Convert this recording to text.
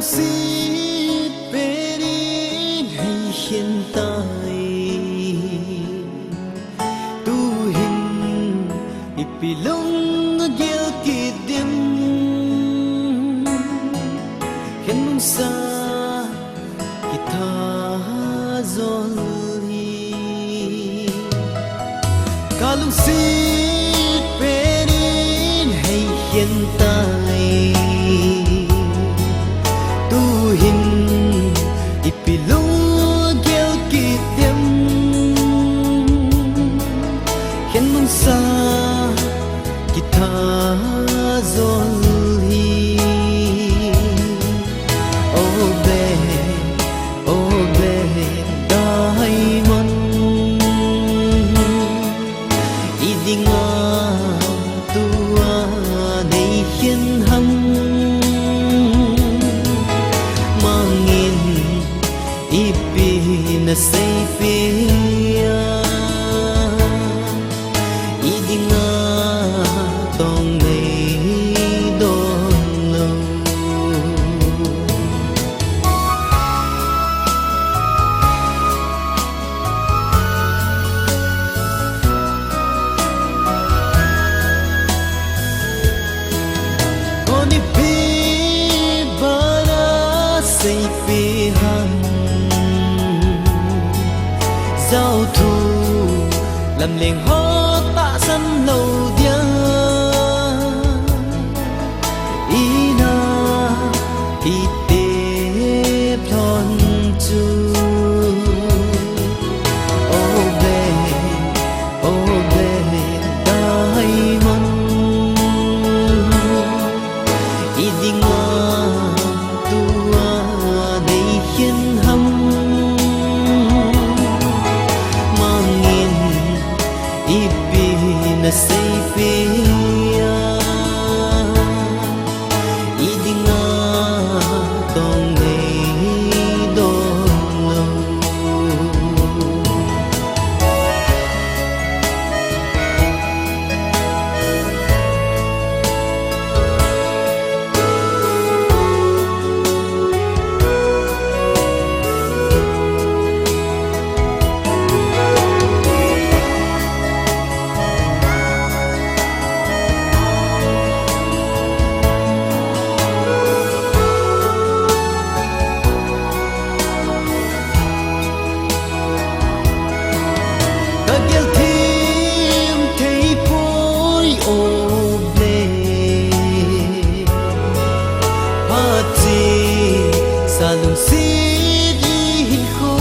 xin về đến hay hiện tại tu hình ipilong agil kidim hiện sa kita zolhi kalung xin về đến hay hiện tại sa kita zolhi oh be dai mon idinga tua nei hiền hâm mangin ipina say fear giao thu làm liền hó tạ sân lâu dia ina ite plon chu oh be dai mon idinga tua nei hiền hâm na say fear idinga tong nei don lo salung si di khu